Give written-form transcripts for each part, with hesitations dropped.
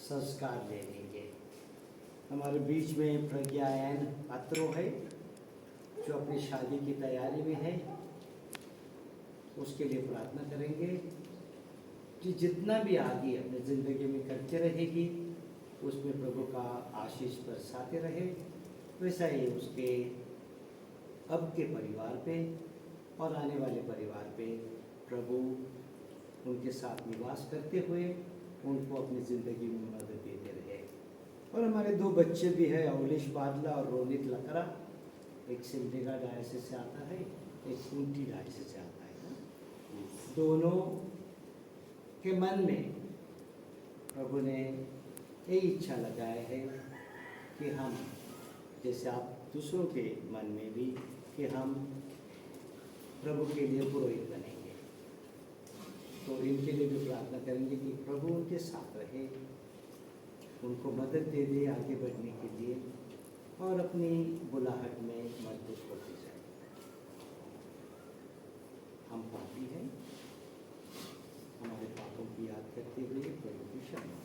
संस्कार ले लेंगे। हमारे बीच में प्रज्ञायन पात्रो है जो अपनी शादी की तैयारी में है, उसके लिए प्रार्थना करेंगे कि जितना भी आगे अपनी ज़िंदगी में करते रहेगी उसमें प्रभु का आशीष बरसाते रहे। वैसा ही उसके अब के परिवार पे और आने वाले परिवार पे प्रभु उनके साथ निवास करते हुए उनको अपनी ज़िंदगी में मदद देते रहे। और हमारे दो बच्चे भी हैं, अवलेश बादला और रोनित लकड़ा। एक सिमडेगा डायसिस से आता है, एक ऊंटी डायसिस से आता है। दोनों के मन में प्रभु ने यही इच्छा लगाए है कि हम जैसे आप दूसरों के मन में भी कि हम प्रभु के लिए पुरोहित बनेंगे, तो इनके लिए भी प्रार्थना करेंगे कि प्रभु उनके साथ रहे, उनको मदद दे दे आगे बढ़ने के लिए और अपनी बुलाहट में मजबूत होते जाए। हम पापी हैं, हमारे पापों की याद करते हुए प्रभु की शरण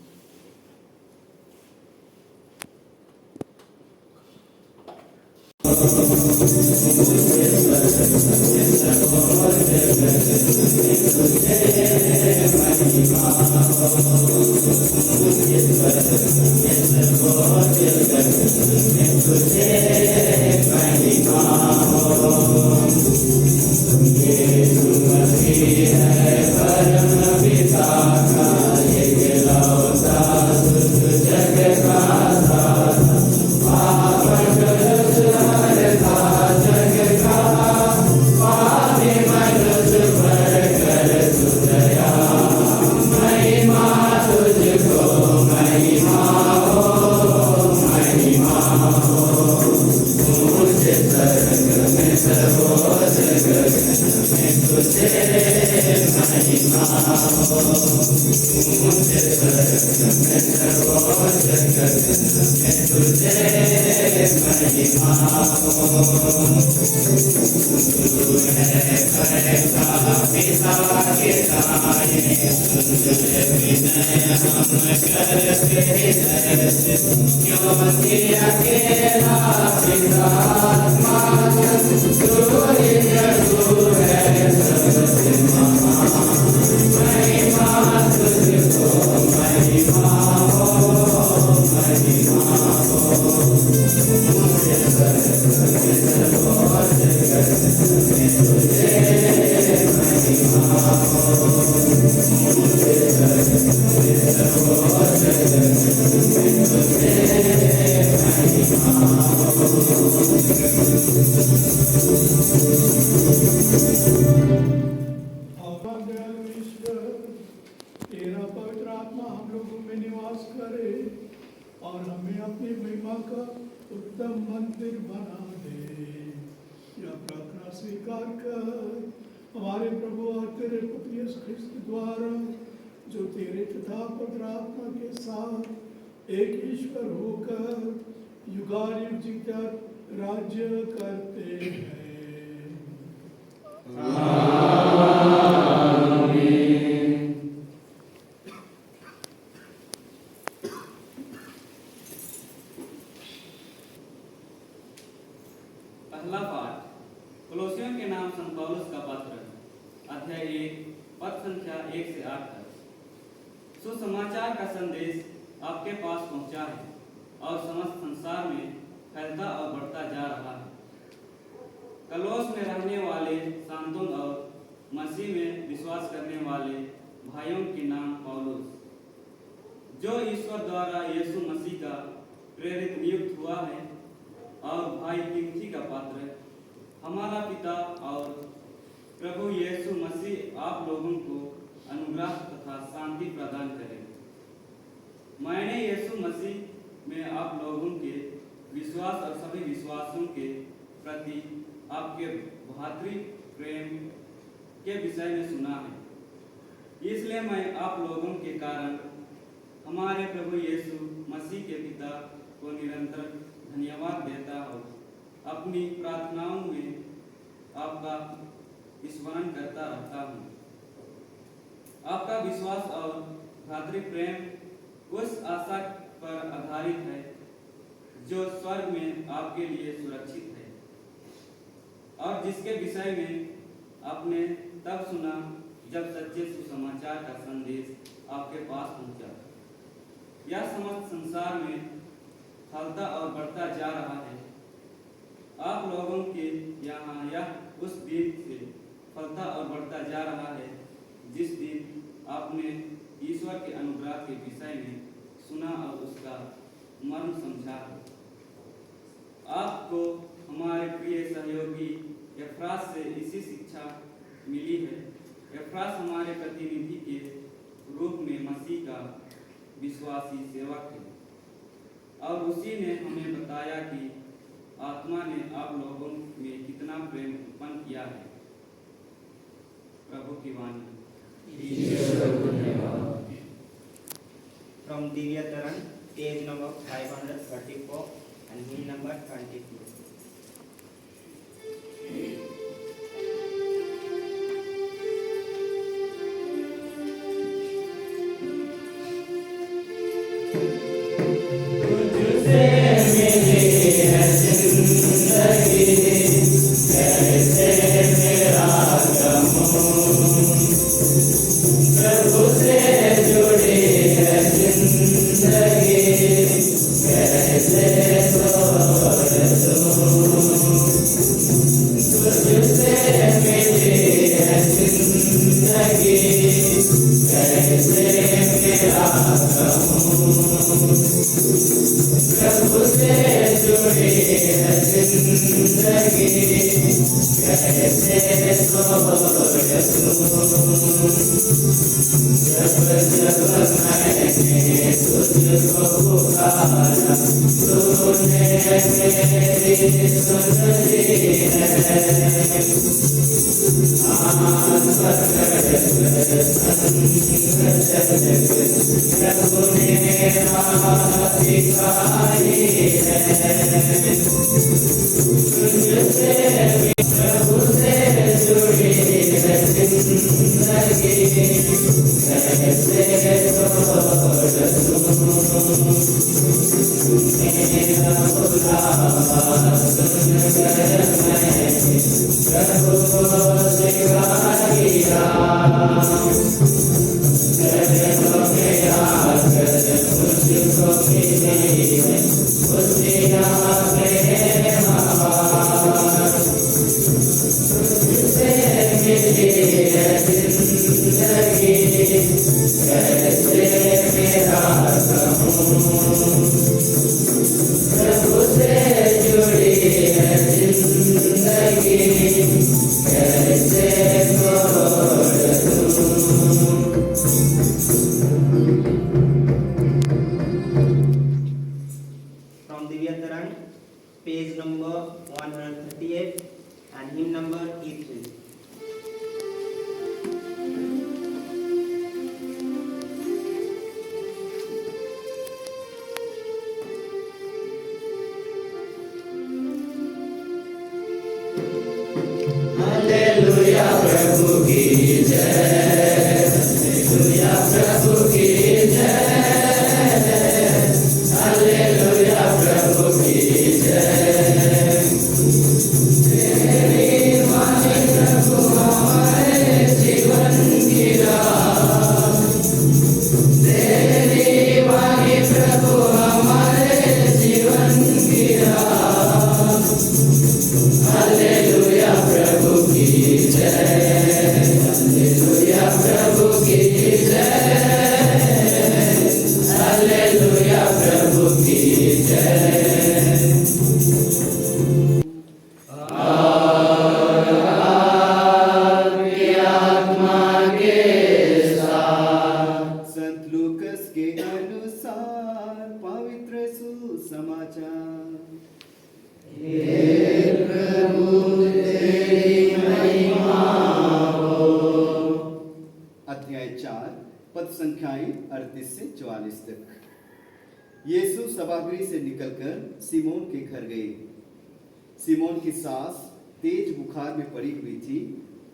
हमारे प्रभु और तेरे पुत्र यीशु ख्रिस्त द्वारा जो तेरे पिता पवित्र आत्मा के साथ एक ईश्वर होकर युगायुग जीकर राज्य करते हैं। पहला पाठ कोलोसियों के नाम संत पौलुस का पत्र, अध्याय 1 पद संख्या 1 से 8 तक। सुसमाचार का संदेश आपके पास पहुंचा है और समस्त संसार में फैलता और बढ़ता जा रहा है। कलोस में रहने वाले सांतों और मसीह में विश्वास करने वाले भाइयों के नाम पौलुस, जो ईश्वर द्वारा यीशु मसीह का प्रेरित नियुक्त हुआ है, और भाई तिमोथी का पात्र, हमारा पिता और प्रभु यीशु मसीह आप लोगों को अनुग्रह तथा शांति प्रदान करे। मैंने यीशु मसीह में आप लोगों के विश्वास और सभी विश्वासों के प्रति आपके भातृ प्रेम के विषय में सुना है। इसलिए मैं आप लोगों के कारण हमारे प्रभु यीशु मसीह के पिता को निरंतर धन्यवाद देता हूँ। अपनी प्रार्थनाओं में आपका स्मरण करता रहता हूँ। आपका विश्वास और भातृ प्रेम उस आशा पर आधारित है जो स्वर्ग में आपके लिए सुरक्षित है और जिसके विषय में आपने तब सुना जब सच्चे सुसमाचार का संदेश आपके पास पहुंचा। यह समस्त संसार में फैलता और बढ़ता जा रहा है। आप लोगों के यहाँ यह उस दिन से फैलता और बढ़ता जा रहा है जिस दिन आपने ईश्वर के अनुग्रह के विषय में सुना और उसका मर्म समझा। आपको हमारे प्रिय सहयोगी एफ्रास से इसी शिक्षा मिली है। एफ्रास हमारे प्रतिनिधि के रूप में मसीह का विश्वासी सेवक है और उसी ने हमें बताया कि आत्मा ने आप लोगों में कितना प्रेम उत्पन्न किया है। प्रभु की वाणी। From Divyataran, page number 534 and hymn number 22. From Divyataran, page number 138 and hymn number E3. Hallelujah प्रभु की जय, हालेलुया प्रभु की जय, हालेलुया प्रभु की जय। तेरी वाणी प्रभु हमारे जीवन की राह, तेरी वाणी प्रभु हमारे जीवन की राह। हालेलुया प्रभु की जय, हालेलुया प्रभु की जय, हालेलुया प्रभु की जय। और आपकी आत्मा के साथ। संत लूकस के अनुसार पवित्र सुसमाचार। हे प्रभु तेरी महिमा हो। अध्याय 4 पद संख्याएं 38 से 44 तक। यीशु सभागृह से निकलकर सिमोन के घर गए। सिमोन की सास तेज बुखार में पड़ी हुई थी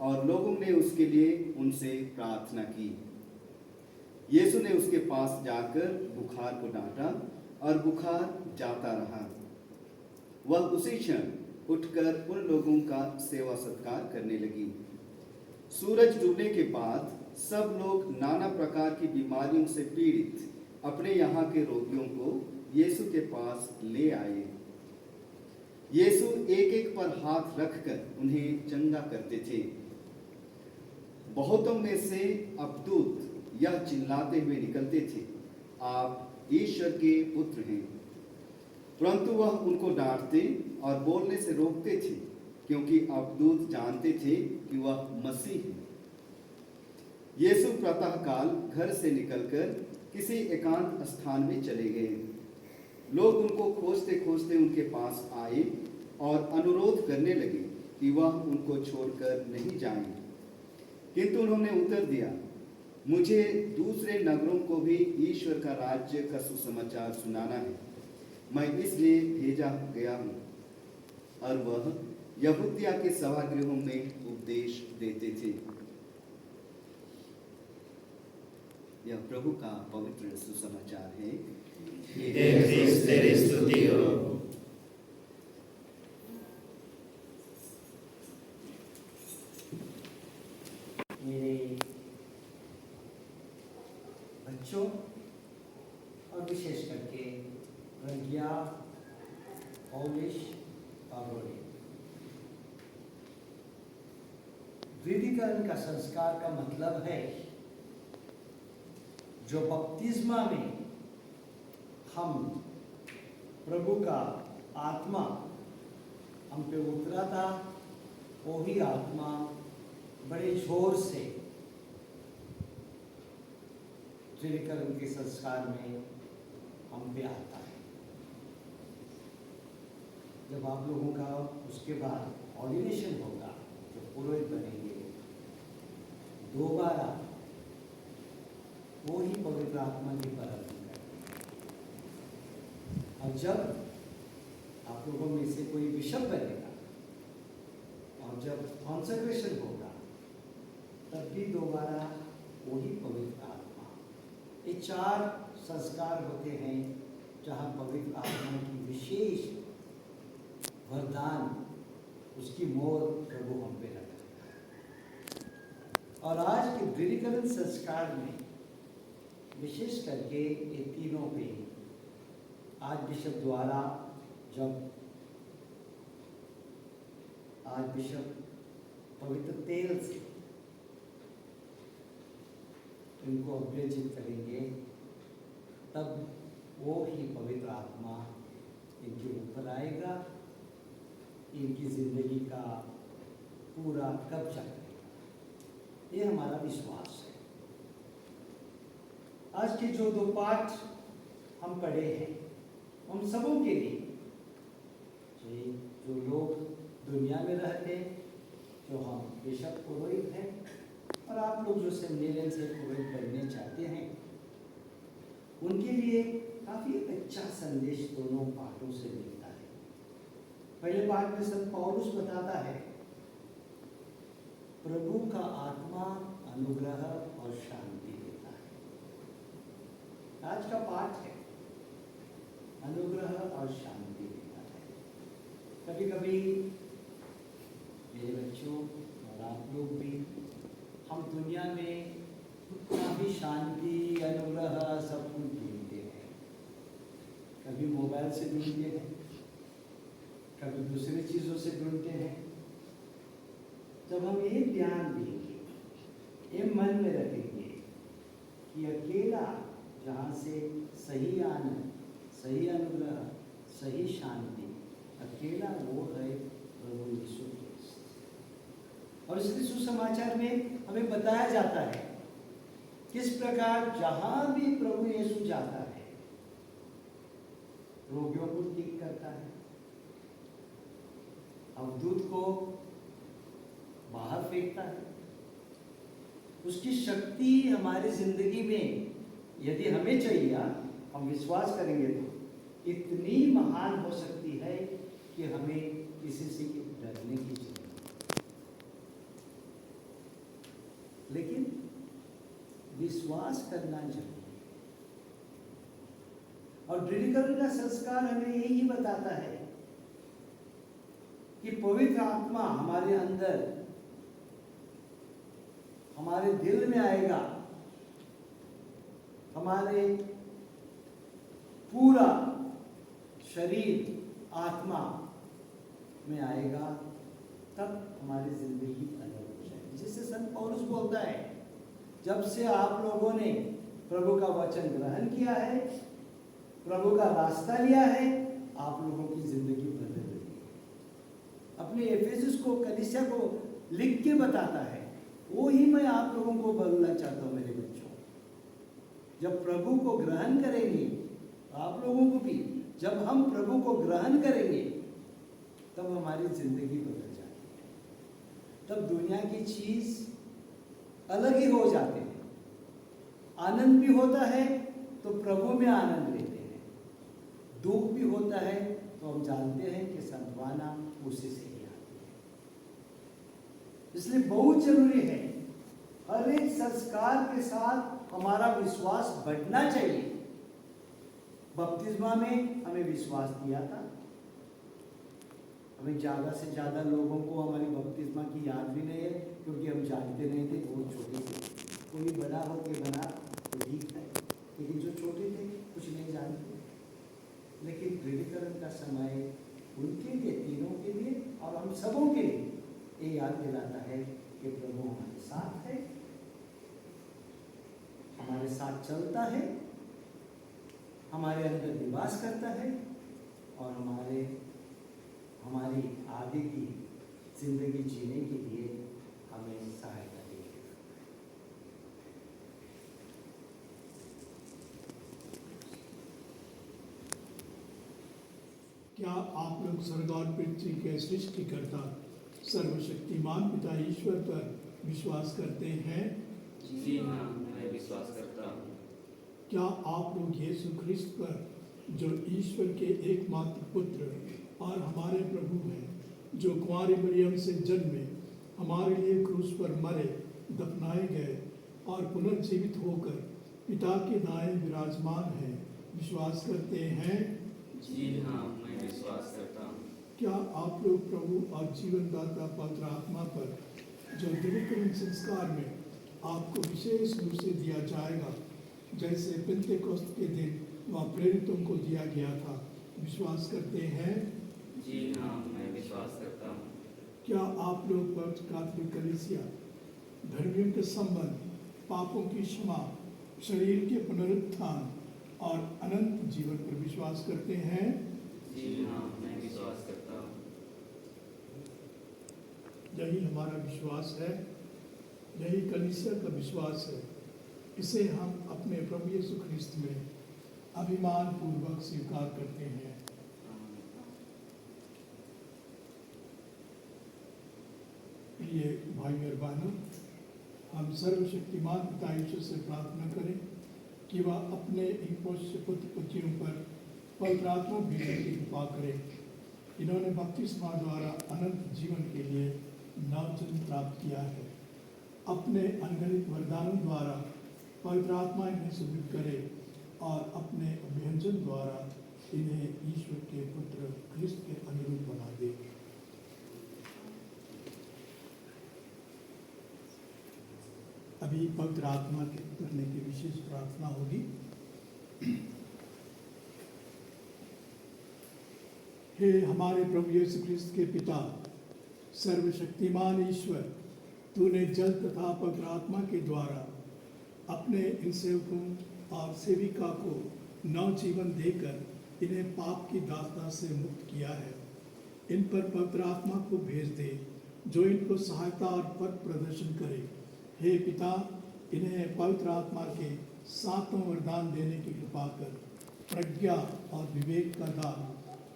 और लोगों ने उसके लिए उनसे प्रार्थना की। यीशु ने उसके पास जाकर बुखार को डांटा और बुखार जाता रहा। वह उसी क्षण उठकर उन लोगों का सेवा सत्कार करने लगी। सूरज डूबने के बाद सब लोग नाना प्रकार की बीमारियों से पीड़ित अपने यहाँ के रोगियों को यीशु के पास ले आए। यीशु एक एक पर हाथ रखकर उन्हें चंगा करते थे। बहुतों में से अबदूत यह चिल्लाते हुए निकलते थे, आप ईश्वर के पुत्र हैं। परंतु वह उनको डांटते और बोलने से रोकते थे, क्योंकि अबदूत जानते थे कि वह मसीह है। यीशु प्रातःकाल घर से निकलकर किसी एकांत स्थान में चले गए। लोग उनको खोजते खोजते उनके पास आए और अनुरोध करने लगे कि वह उनको छोड़कर नहीं जाएं। किंतु उन्होंने उत्तर दिया, मुझे दूसरे नगरों को भी ईश्वर का राज्य का सुसमाचार सुनाना है, मैं इसलिए भेजा गया हूँ। और वह यहूदिया के सभागृहों में उपदेश देते थे। यह प्रभु का पवित्र सुसमाचार है। तेरी स्तुति हो। मेरे बच्चों और विशेष करके प्रज्ञा, पौलिश और रोडी, दृढ़ीकरण का संस्कार का मतलब है जो बपतिस्मा में हम प्रभु का आत्मा हम पे उतरा था, वही आत्मा बड़े जोर से दृढ़ीकरण के संस्कार में हम पे आता है। जब आप लोगों का उसके बाद ऑर्डिनेशन होगा, जो पुरोहित बनेंगे, दोबारा वो ही पवित्र आत्मा की प्रार्थना करेंगे। और जब आप लोगों में से कोई बिशप बनेगा और जब कॉन्सेक्रेशन होगा, तब भी दोबारा वही पवित्र आत्मा। ये 4 संस्कार होते हैं जहाँ पवित्र आत्मा की विशेष वरदान, उसकी मोहर प्रभु हम पे रखता है। और आज के दृढ़ीकरण संस्कार में विशेष करके ये तीनों पे आज बिशप द्वारा, जब आज बिशप पवित्र तेल से इनको अभिषेक करेंगे, तब वो ही पवित्र आत्मा इनके ऊपर आएगा, इनकी जिंदगी का पूरा कब्जा करेगा। ये हमारा विश्वास है। आज के जो 2 पाठ हम पढ़े हैं, हम सबों के लिए, जो लोग दुनिया में रहते हैं, जो हम बिशप पुरोहित हैं, और आप लोग जो सेमिनेरियन से पुरोहित बनने चाहते हैं, उनके लिए काफ़ी अच्छा संदेश दोनों पाठों से मिलता है। पहले पाठ में संत पौलुस बताता है, प्रभु का आत्मा अनुग्रह और शांति देता है। आज का पाठ है अनुग्रह और शांति देता है। कभी कभी मेरे बच्चों और आप लोग भी, हम दुनिया में काफ़ी शांति, अनुग्रह सब कुछ ढूंढते हैं। कभी मोबाइल से ढूंढते हैं, कभी दूसरी चीज़ों से ढूंढते हैं। जब हम ये ध्यान देंगे, ये मन में रखेंगे कि अकेला जहाँ से सही आनंद, सही अनुग्रह, सही शांति, अकेला वो है प्रभु यीशु क्रिस्त। और इसलिए सुसमाचार में हमें बताया जाता है किस प्रकार जहाँ भी प्रभु यीशु जाता है, रोगियों को ठीक करता है, अवधूत को बाहर फेंकता है। उसकी शक्ति हमारी जिंदगी में यदि हमें चाहिए, हम विश्वास करेंगे तो इतनी महान हो सकती है कि हमें किसी से डरने की जरूरत नहीं। लेकिन विश्वास करना चाहिए। और दृढ़ीकरण का संस्कार हमें यही बताता है कि पवित्र आत्मा हमारे अंदर, हमारे दिल में आएगा, हमारे पूरा शरीर आत्मा में आएगा, तब हमारी जिंदगी अलग हो जाएगी। जिससे संत पौलुस बोलता है, जब से आप लोगों ने प्रभु का वचन ग्रहण किया है, प्रभु का रास्ता लिया है, आप लोगों की जिंदगी बदल गई है। अपने एफेसुस को, कलीसिया को लिख के बताता है, वो ही मैं आप लोगों को बोलना चाहता हूँ मेरे बच्चों। जब प्रभु को ग्रहण करेंगे, आप लोगों को भी, जब हम प्रभु को ग्रहण करेंगे, तब हमारी जिंदगी बदल जाती है। तब दुनिया की चीज अलग ही हो जाते हैं। आनंद भी होता है तो प्रभु में आनंद लेते हैं, दुख भी होता है तो हम जानते हैं कि सांत्वना उसी से ही आती है। इसलिए बहुत जरूरी है, हर एक संस्कार के साथ हमारा विश्वास बढ़ना चाहिए। बपतिस्मा में हमें विश्वास दिया था, हमें ज़्यादा से ज़्यादा लोगों को हमारी बपतिस्मा की याद भी नहीं है, क्योंकि हम जानते नहीं थे, बहुत छोटे थे। कोई बड़ा हो के बना तो ठीक है, लेकिन जो छोटे थे कुछ नहीं जानते। लेकिन दृढ़ीकरण का समय उनके लिए, तीनों के लिए और हम सबों के लिए ये याद दिलाता है कि प्रभु हमारे साथ है, हमारे साथ चलता है, हमारे अंदर निवास करता है और हमारी आगे की जिंदगी जीने के लिए हमें सहायता देगी। क्या आप लोग स्वर्ग और पृथ्वी के सृष्टिकर्ता सर्वशक्तिमान पिता ईश्वर पर विश्वास करते हैं? जी हाँ, मैं विश्वास करता हूँ। क्या आप लोग यीशु ख्रिस्त पर, जो ईश्वर के एकमात्र पुत्र और हमारे प्रभु हैं, जो कुंवारी मरियम से जन्मे, हमारे लिए क्रूस पर मरे, दफनाए गए और पुनर्जीवित होकर पिता के दाएं विराजमान हैं, विश्वास करते हैं? जी हाँ, मैं विश्वास करता हूँ। क्या आप लोग प्रभु और जीवनदाता पवित्र आत्मा पर, जो दृढ़ीकरण संस्कार में आपको विशेष रूप से दिया जाएगा, जैसे पेंतेकोस्त के दिन वह प्रेरितों को दिया गया था, विश्वास करते हैं? जी हाँ, मैं विश्वास करता हूँ। क्या आप लोग पवित्र कैथोलिक कलीसिया, धर्मियों के संबंध, पापों की क्षमा, शरीर के पुनरुत्थान और अनंत जीवन पर विश्वास करते हैं? जी हाँ, मैं विश्वास करता हूँ। यही हमारा विश्वास है, यही कलीसिया का विश्वास है। इसे हम अपने प्रभु यीशु ख्रिस्त में अभिमान पूर्वक स्वीकार करते हैं। प्रिय भाई और बहनों, हम सर्वशक्तिमान पिता ईश्वर से प्रार्थना करें कि वह अपने इन पोष्य पुत्र पुत्रियों पर पवित्र आत्मा भेजने की कृपा करें। इन्होंने बपतिस्मा द्वारा अनंत जीवन के लिए नवजन्म प्राप्त किया है। अपने अनगणित वरदानों द्वारा पवित्र आत्मा इन्हें सुदृढ़ करे और अपने अभियंजन द्वारा इन्हें ईश्वर के पुत्र ख्रिस्त के अनुरूप बना दे। अभी पवित्र आत्मा के उतरने की विशेष प्रार्थना होगी। हे हमारे प्रभु यीशु ख्रिस्त के पिता, सर्वशक्तिमान ईश्वर, तूने जल तथा पवित्र आत्मा के द्वारा अपने इन सेवकों और सेविका को नव जीवन देकर इन्हें पाप की दासता से मुक्त किया है। इन पर पवित्र आत्मा को भेज दे, जो इनको सहायता और पथ प्रदर्शन करे। हे पिता, इन्हें पवित्र आत्मा के सातों वरदान देने की कृपा कर। प्रज्ञा और विवेक का दान,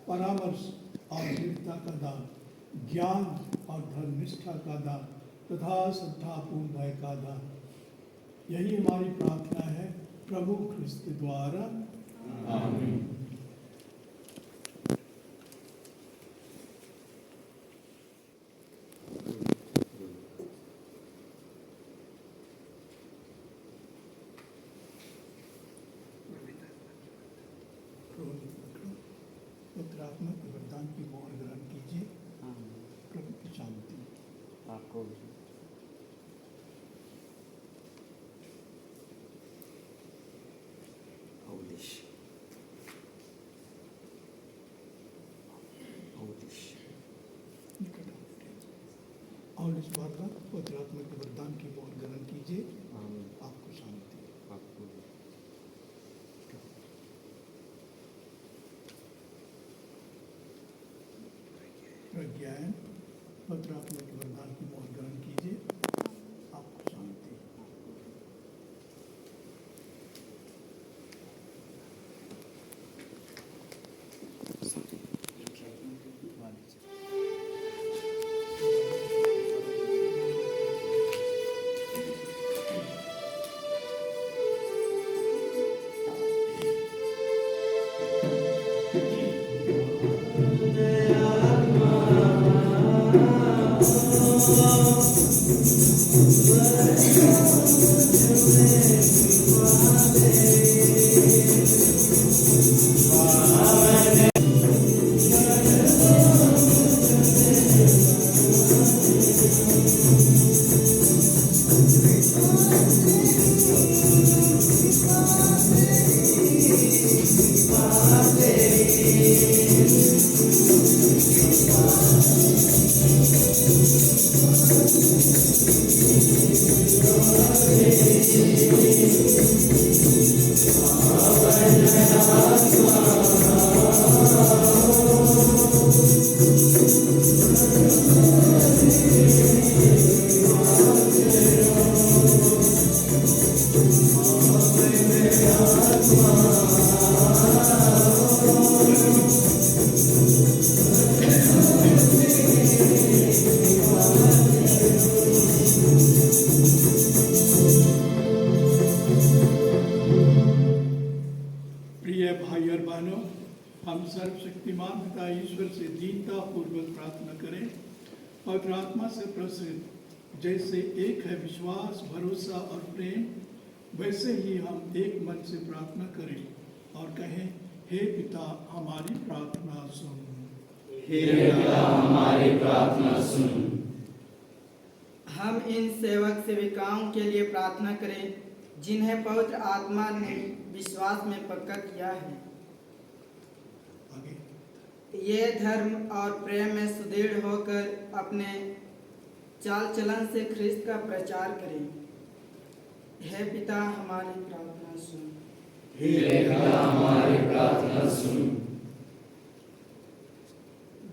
परामर्श और दृढ़ता का दान, ज्ञान और धर्मनिष्ठा का दान तथा श्रद्धापूर्ण भय का दान। यही हमारी प्रार्थना है प्रभु ख्रिस्त द्वारा। आमीन। और इस बात का पवित्र आत्मा के वरदान की मोहर ग्रहण कीजिए। आपको शांति। प्रज्ञान पवित्र आत्मा के वरदान की मोहर ग्रहण कीजिए। आपको शांति। प्रिय भाई और बहनों, हम सर्वशक्तिमान पिता ईश्वर से दीनता पूर्वक प्रार्थना करें। पवित्र आत्मा से प्रसन्न जैसे एक है विश्वास, भरोसा और प्रेम, वैसे ही हम एक मन से प्रार्थना करें और कहें, हे पिता हमारी प्रार्थना सुन। हे पिता हमारी प्रार्थना सुन। हम इन सेवक सेविकाओं के लिए प्रार्थना करें जिन्हें पवित्र आत्मा ने विश्वास में पक्का किया है। आगे। ये धर्म और प्रेम में सुदृढ़ होकर अपने चाल चलन से ख्रिस्त का प्रचार करें। हे पिता हमारी प्रार्थना सुन। हे पिता हमारी प्रार्थना सुन।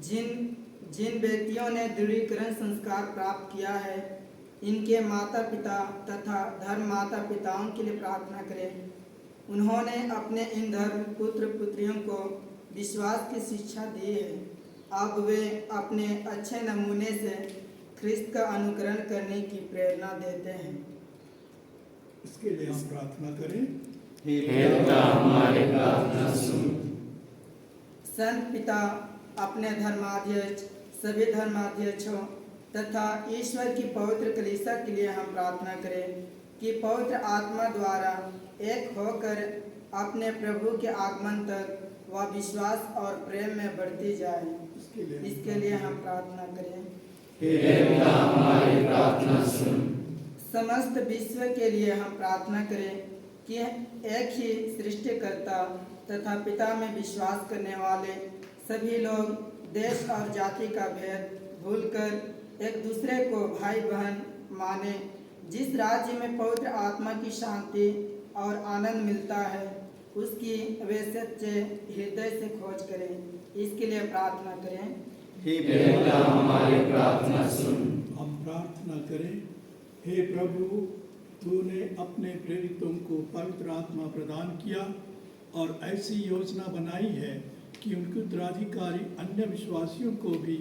जिन व्यक्तियों ने दृढ़ीकरण संस्कार प्राप्त किया है, इनके माता पिता तथा धर्म माता पिताओं के लिए प्रार्थना करें। उन्होंने अपने इन धर्म पुत्र पुत्रियों को विश्वास की शिक्षा दी है। अब वे अपने अच्छे नमूने से ख्रिस्त का अनुकरण करने की प्रेरणा देते हैं। इसके लिए हम प्रार्थना करें। हे पिता हमारी प्रार्थना सुन। संत पिता अपने धर्माध्यक्ष, सभी धर्माध्यक्षों तथा ईश्वर की पवित्र कलीसिया के लिए हम प्रार्थना करें कि पवित्र आत्मा द्वारा एक होकर अपने प्रभु के आगमन तक वह विश्वास और प्रेम में बढ़ती जाए। इसके लिए हम प्रार्थना करें। हे पिता हमारी प्रार्थना सुन। समस्त विश्व के लिए हम प्रार्थना करें कि एक ही सृष्टिकर्ता तथा पिता में विश्वास करने वाले सभी लोग देश और जाति का भेद भूलकर एक दूसरे को भाई बहन माने। जिस राज्य में पवित्र आत्मा की शांति और आनंद मिलता है, उसकी वे सच्चे हृदय से खोज करें। इसके लिए प्रार्थना करें। हे पिता हमारी प्रार्थना सुन। हम प्रार्थना करें। हे प्रभु, तूने अपने प्रेरितों को पवित्र आत्मा प्रदान किया और ऐसी योजना बनाई है कि उनके उत्तराधिकारी अन्य विश्वासियों को भी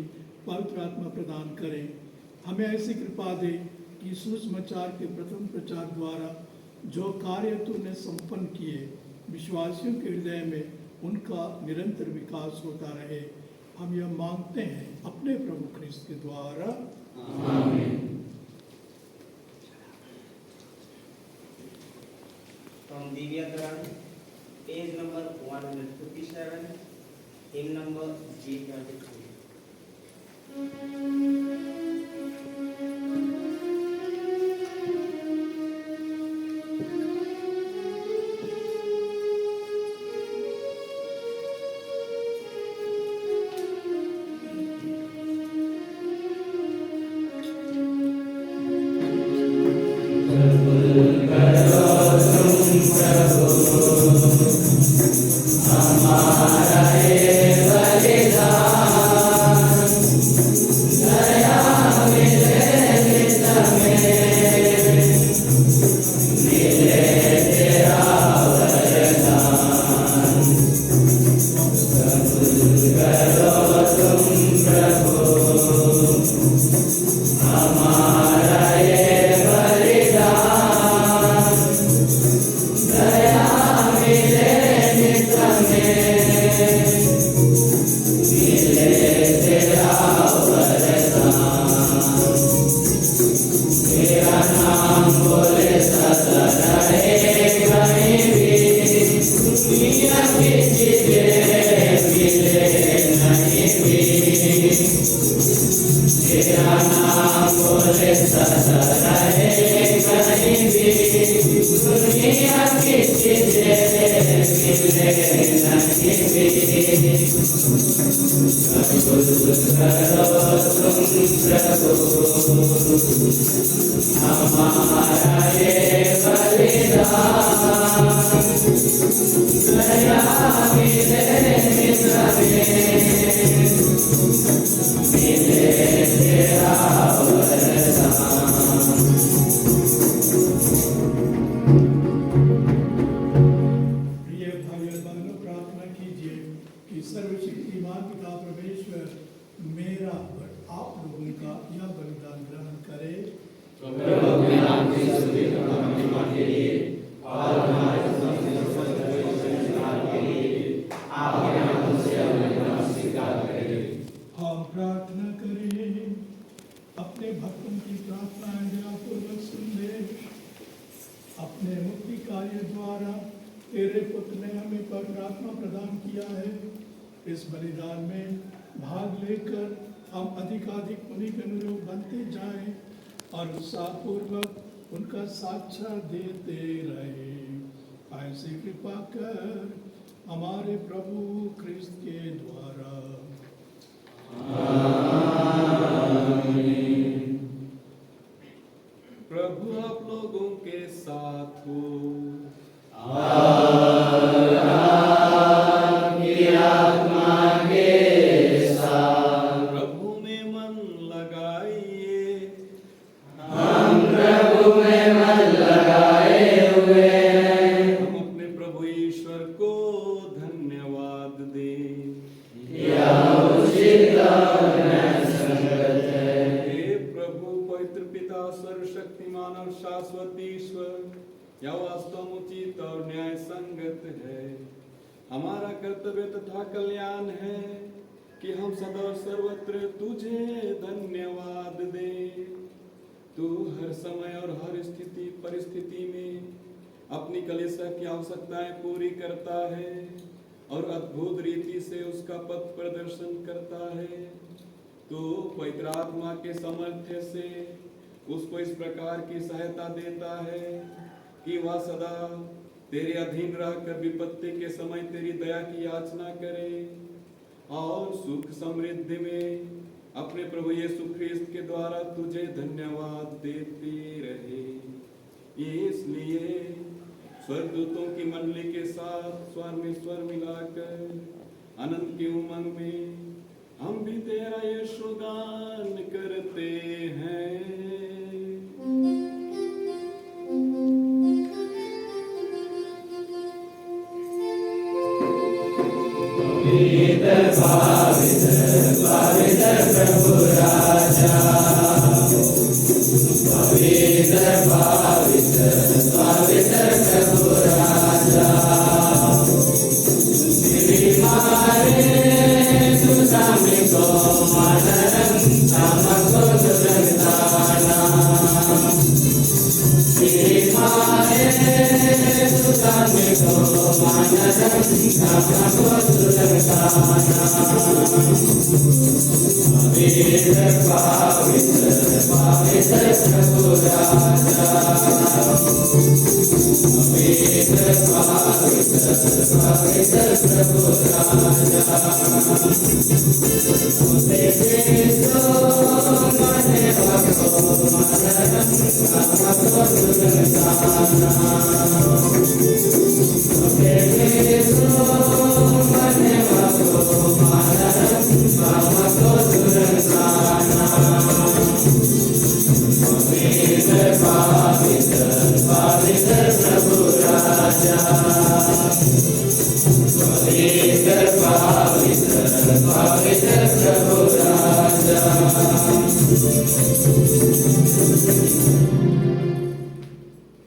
पवित्र आत्मा प्रदान करें। हमें ऐसी कृपा दे कि सुसमाचार के प्रथम प्रचार द्वारा जो कार्य तूने संपन्न किए, विश्वासियों के हृदय में उनका निरंतर विकास होता रहे। हम यह मांगते हैं अपने प्रभु ख्रिस्त के द्वारा। आमीन। From Divyadaran, page number 157, hymn number G23. प्रिय भाई और बहनों, प्रार्थना कीजिए कि सर्वशक्तिमान पिता परमेश्वर मेरा और आप लोगों का यह बलिदान ग्रहण करे। प्रभु अपने नाम की स्तुति और महिमा के लिए और हमारे के लिए आपके नाम से अपना स्वीकार करें। हम प्रार्थना करें। अपने भक्तों की प्रार्थनाएं दयापूर्वक सुन ले। अपने मुक्ति कार्य द्वारा तेरे पुत्र ने हमें पवित्र आत्मा प्रदान किया है। इस बलिदान में भाग लेकर हम अधिकाधिक उन्हीं के अनुरूप बनते जाएं और उत्साहपूर्वक उनका साक्ष्य देते रहे। ऐसी कृपा कर हमारे प्रभु क्रिस्त के द्वारा। प्रभु आप लोगों के साथ हो। प्रभु में मन लगाइए। हम अपने प्रभु ईश्वर को धन्यवाद दें। हे प्रभु पवित्र पिता सर्वशक्तिमान और शाश्वत ईश्वर, यह वास्तव उचित और न्याय संगत है। हमारा कर्तव्य तथा कल्याण है कि हम सदा और सर्वत्र तुझे धन्यवाद दें। तू हर समय और हर स्थिति परिस्थिति में अपनी कलीसिया की आवश्यकताएं पूरी करता है और अद्भुत रीति से उसका पथ प्रदर्शन करता है। तो पवित्र आत्मा के सामर्थ्य से उसको इस प्रकार की सहायता देता है कि वह सदा तेरे अधीन रहकर विपत्ति के समय तेरी दया की याचना करे और सुख समृद्धि में अपने प्रभु यीशु ख्रिस्त के द्वारा तुझे धन्यवाद देते रहे। इसलिए स्वर्गदूतों की मंडली के साथ स्वर में स्वर मिलाकर अनंत की उमंग में हम भी तेरा यशो गान करते हैं।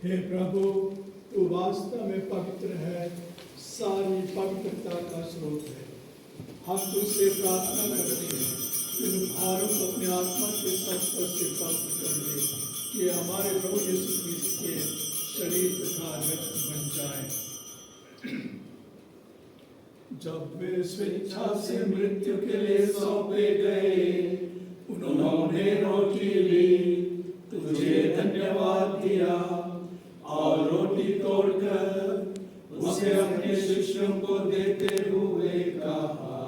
हे प्रभु, तू वास्तव में पवित्र है, सारी पवित्रता का स्रोत है। हम तुझसे प्रार्थना करते हैं कि तू भारत अपने आत्मा के सत्व से पवित्र कर दे कि हमारे प्रभु यीशु क्रिस्त के शरीर तथा रक्त बन जाए। जब वे स्वेच्छा से मृत्यु के लिए सौंपे गए, उन्होंने रोटी ली, तुझे धन्यवाद दिया और रोटी तोड़कर उसे अपने शिष्यों को देते हुए कहा,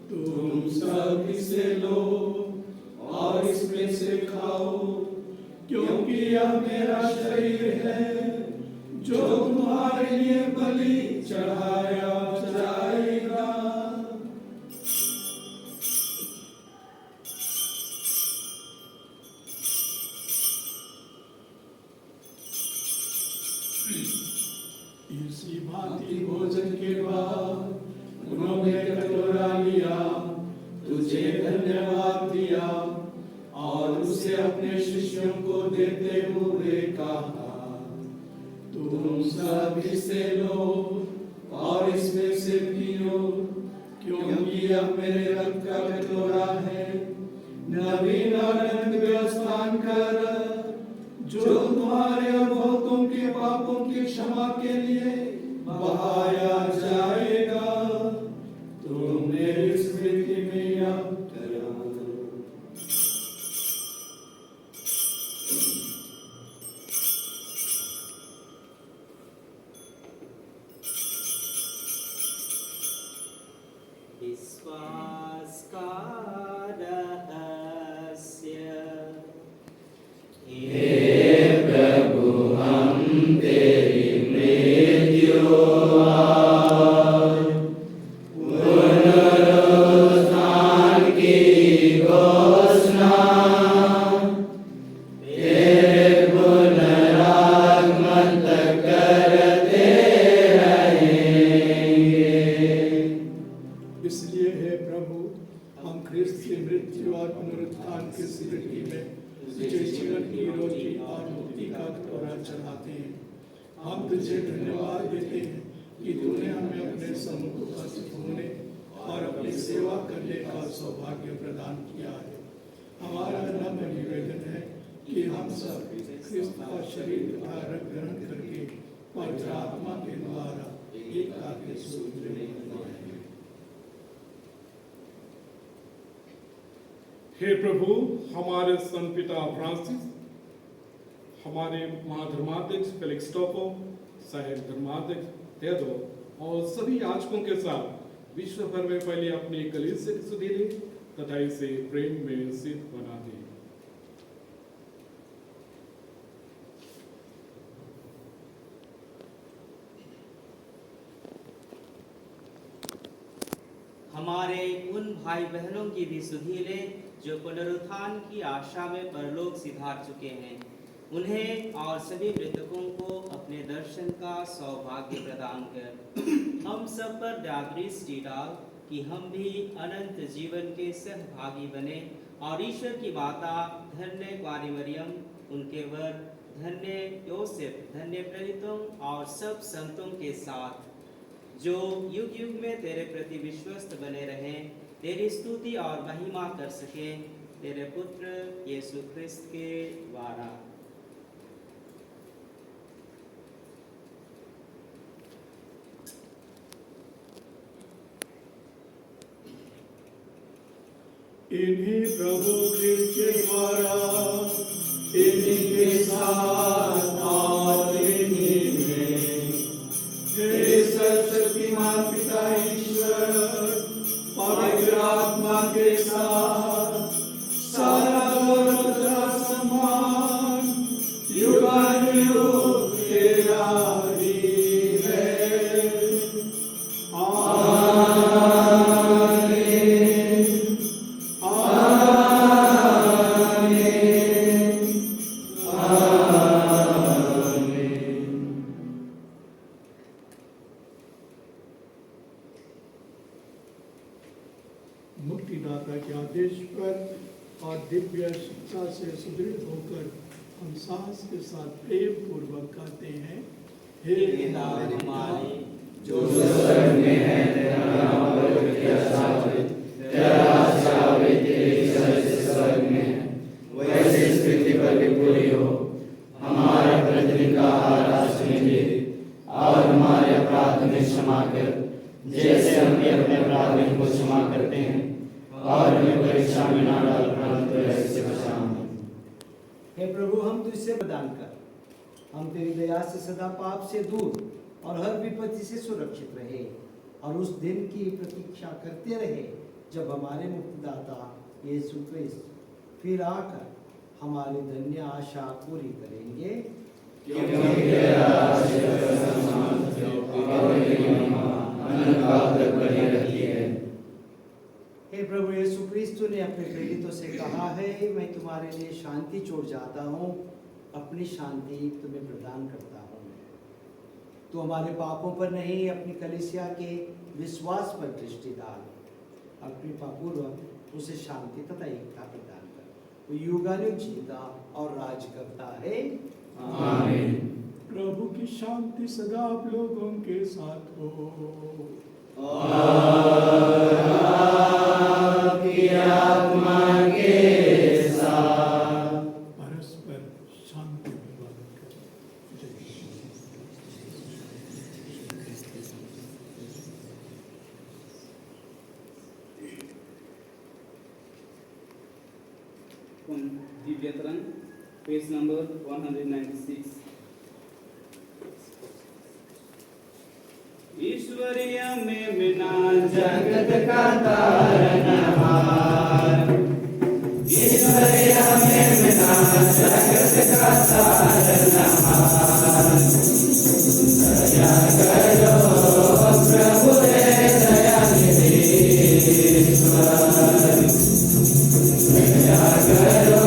तुम सब इसे लो और इसमें से खाओ, क्योंकि यह मेरा शरीर है जो तुम्हारे लिए बलि चढ़ाया जाएगा। इसी भांति भोजन के बाद उन्होंने कटोरा लिया, तुझे धन्यवाद दिया और उसे अपने शिष्यों को देते हुए कहा, तुम सब इसे लो और इसमें से पियो, क्योंकि यह मेरे रक्त का कटोरा है, नवीन और अनंत व्यवस्थान कर, जो तुम्हारे और बहुतों के पापों की क्षमा के लिए बहाया जाएगा। तुम मेरी स्मृति में यह करो। विश्वास का रहस्य। इसलिए हे प्रभु, हम ख्रिस्त की मृत्यु और पुनरुत्थान की स्मृति में तुझे जीवन की रोटी और मुक्ति का कटोरा चढ़ाते हैं। हम तुझे धन्यवाद देते हैं कि तूने हमें अपने सम्मुख उपस्थित होने और अपनी सेवा करने का सौभाग्य प्रदान किया है। हमारा नम्र निवेदन है कि हम सब ख्रिस्त का शरीर तथा रक्त ग्रहण करके पवित्र आत्मा के द्वारा एक आगे सूत्र में हे प्रभु, हमारे संत पिता फ्रांसिस, हमारे महाधर्माध्यक्ष फेलिक्सटोफो, सहायक धर्माध्यक्ष थियोडोर और सभी याजकों के साथ विश्व भर में फैली अपनी कलीसिया की सुधि ली तथा इसे प्रेम में सिद्ध बना दी। हमारे उन भाई बहनों की भी सुधि ले जो पुनरुत्थान की आशा में परलोक सिधार चुके हैं। उन्हें और सभी मृतकों को अपने दर्शन का सौभाग्य प्रदान कर हम सब पर दृष्टि डाल कि हम भी अनंत जीवन के सहभागी बने और ईश्वर की माता धन्य कुंवारी मरियम, उनके वर धन्य योसेफ, धन्य प्रेरितों और सब संतों के साथ जो युग युग में तेरे प्रति विश्वस्त बने रहें, तेरी स्तुति और महिमा कर सके, तेरे पुत्र यीशु ख्रिस्त के द्वारा। इन्हीं प्रभु ख्रिस्त के द्वारा, इन्हीं के साथ और इन्हीं में हे सर्वशक्तिमान पिता ईश्वर, पवित्र आत्मा के साथ सारा गौरव तथा सम्मान युगानुयुग तेरा ही है। मुक्तिदाता के आदेश पर और दिव्य शिक्षा से सुदृढ़ होकर हम साहस के साथ प्रेम पूर्वक कहते हैं, हे पिता हमारे जो स्वर्ग में है, तेरा नाम पवित्र किया जाए, तेरा राज्य आवे, तेरी इच्छा जैसे स्वर्ग में है वैसे इस पृथ्वी पर भी पूरी हो। हमारा प्रतिदिन का आहार आज हमें दे और हमारे अपराध हमें क्षमा कर, जैसे हम भी अपने अपराधियों को क्षमा करते हैं, और हमें परीक्षा में न डाल परंतु ऐसे बचा। हे प्रभु, हम तुझसे प्रदान कर, हम तेरी दया से सदा पाप से दूर और हर विपत्ति से सुरक्षित रहे और उस दिन की प्रतीक्षा करते रहे जब हमारे मुक्तिदाता यीशु क्रिस्त फिर आकर हमारी धन्य आशा पूरी करेंगे। क्योंकि तेरा आशीर्वाद सामर्थ्य और महिमा अनंतकाल तक बनी रहती है। हे प्रभु यीशु क्रिस्त ने अपने प्रेरितों से कहा है, मैं तुम्हारे लिए शांति छोड़ जाता हूँ, अपनी शांति तुम्हें प्रदान करता हूँ। तो हमारे पापों पर नहीं, अपनी कलीसिया के विश्वास पर दृष्टि डाल, और कृपापूर्वक उसे शांति तथा एकता प्रदान कर। वो युगानुग जीता और राज करता है। आमीन। प्रभु की शांति सदा आप लोगों के साथ हो। और आपकी आत्मा के साथ। परस्पर शांति विवाद करें। जय दिव्य तरंग पेज नंबर 196। ईश्वरीय में बिना जगत का तारनहार, ईश्वरीय में बिना जगत का तारनहार। दया करो प्रभु रे दयानिधि ईश्वर, दया करो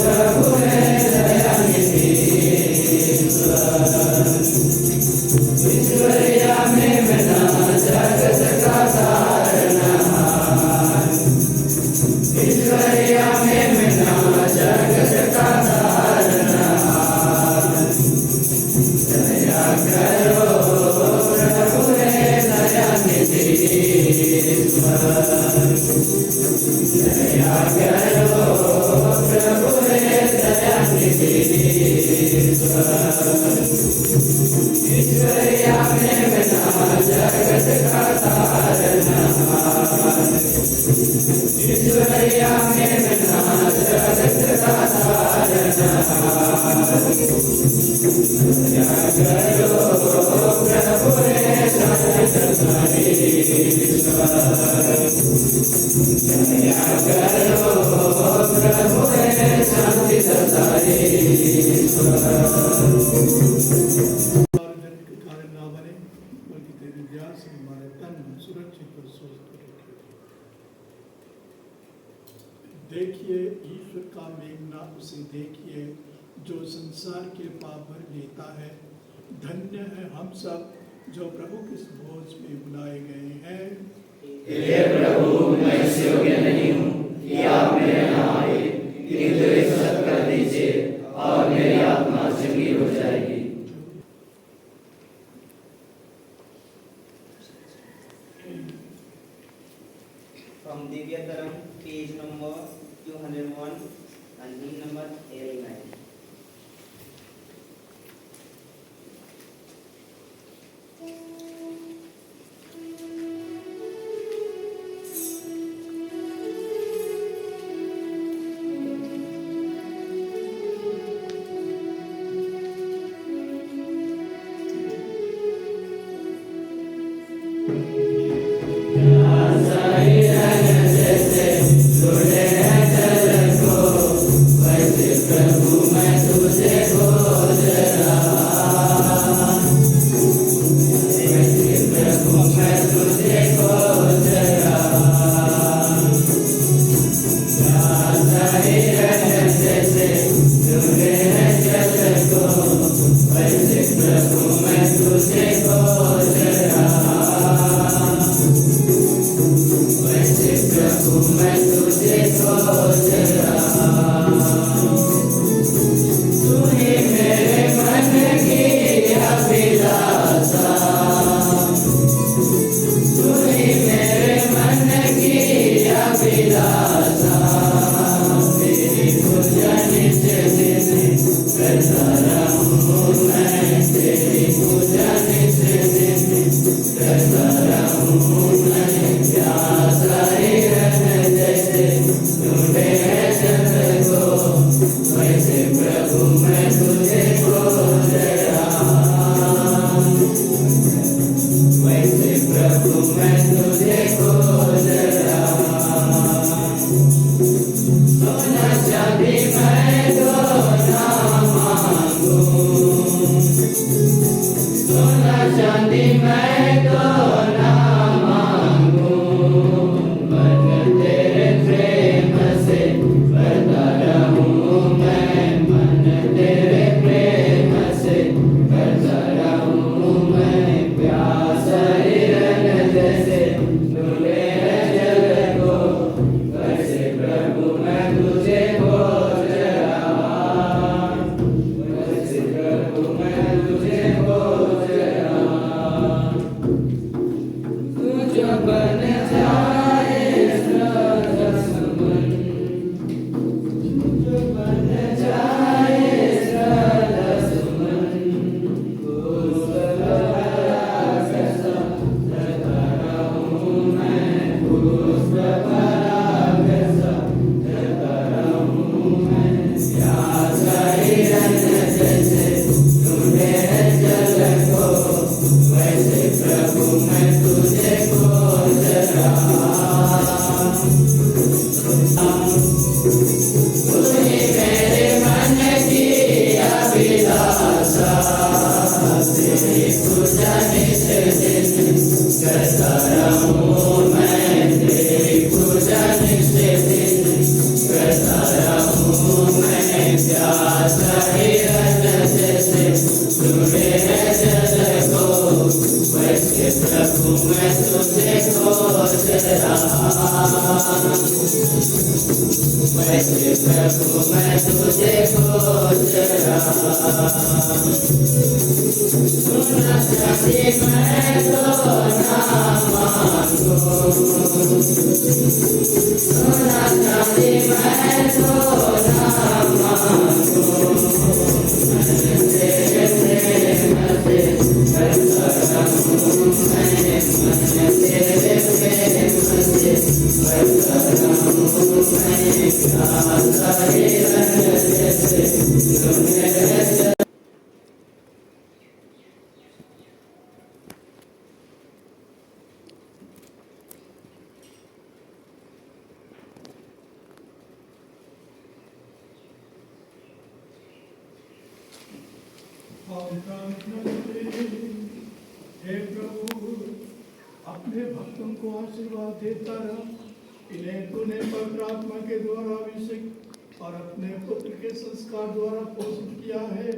प्रभु रे दयानिधि ईश्वर। ईश्वरिया में बिना जगत का तारनहार, ईश्वरिया में बिना जगत का तारनहार। दया करो प्रभु रे दयानिधि ईश्वर, दया करो प्रभु रे दयानिधि ईश्वर। ईश्वरिया में बिना जगत का तारनहार, ईश्वरिया में बिना जगत का तारनहार। दया करो प्रभु रे दयानिधि ईश्वर, दया करो प्रभु रे शांति दाता ईश्वर। देखिए ईश्वर का मेघना, उसे देखिए जो संसार के पाप भर लेता है। धन्य है हम सब जो प्रभु के भोज में बुलाए गए हैं। हे प्रभु, मैं इस योग्य नहीं हूँ कि आप मेरे यहाँ आए, किंतु एक शब्द कर दीजिए और मेरी आत्मा चंगी हो जाएगी। From Divya Tarang, page number 201 and hymn number 89. वैसे प्रभु मैं तुझे खोज रहा वैसे प्रभु मैं तुझे खोज रहा, सोना चांदी मैं तो ना मांगू, सोना चांदी मैं तो ना मांगू, मैं तेरे प्रेम से करता रहूं, मैं तेरे प्रेम से करता रहूं, मैं सारे रंग जैसे तुम्हें। हे प्रभु, अपने भक्तों को आशीर्वाद देता रहा। इन्हें तूने पवित्र आत्मा के द्वारा अभिषेक और अपने पुत्र के संस्कार द्वारा पोषित किया है।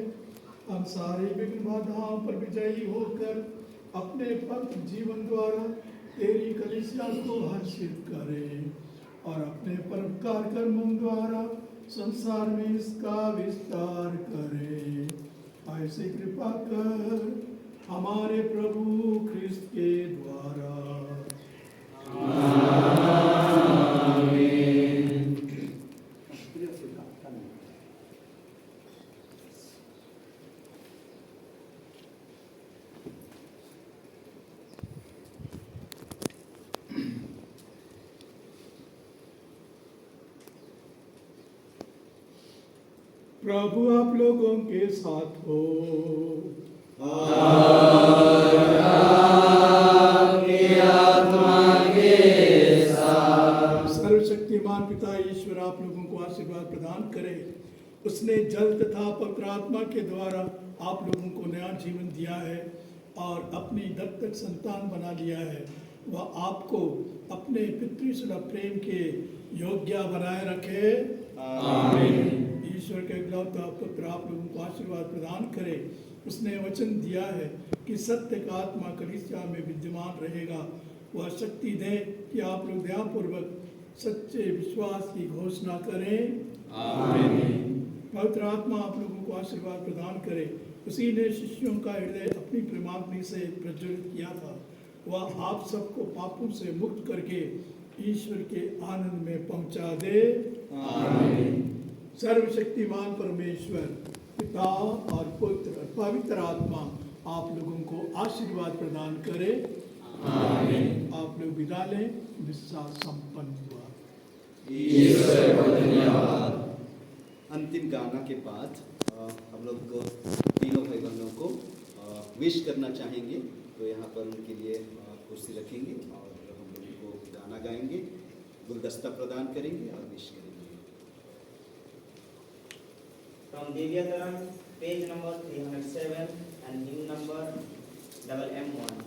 हम सारी विघ्न बाधाओं पर विजयी होकर अपने पवित्र जीवन द्वारा तेरी कलीसिया को हर्षित करें और अपने परोपकार कर्मों द्वारा संसार में इसका विस्तार करें। ऐसी कृपा कर हमारे प्रभु ख्रिस्त के द्वारा। प्रभु आप लोगों के साथ हो। सर्वशक्तिमान पिता ईश्वर आप लोगों को आशीर्वाद प्रदान करे। उसने जल तथा पवित्र आत्मा के द्वारा आप लोगों को नया जीवन दिया है और अपनी दत्तक संतान बना लिया है। वह आपको अपने पितृसुलभ प्रेम के योग्य बनाए रखे। आमीन। ईश्वर के इकलौता पुत्र आप लोगों को आशीर्वाद प्रदान करे। उसने वचन दिया है कि सत्य का आत्मा कलीसिया में विद्यमान रहेगा। वह शक्ति दे कि आप लोग दयापूर्वक सच्चे विश्वास की घोषणा करें। आमीन। पवित्र आत्मा आप लोगों को आशीर्वाद प्रदान करे। उसी ने शिष्यों का हृदय अपनी प्रेमाग्नि से प्रज्वलित किया था। वह आप सबको पापों से मुक्त करके ईश्वर के आनंद में पहुंचा दे। आमीन। सर्वशक्तिमान परमेश्वर पिता और पुत्र और पवित्र आत्मा आप लोगों को आशीर्वाद प्रदान करे। आमीन। आप लोग विदा लें। विश्वास संपन्न हुआ। ईश्वर को धन्यवाद। अंतिम गाना के बाद हम लोग तीनों भाई बहनों को विश करना चाहेंगे, तो यहाँ पर उनके लिए कुर्सी रखेंगे और हम लोग को गाना गाएंगे, गुलदस्ता प्रदान करेंगे और विश करेंगे। From Divyataran, page number 307 and hymn number MM1.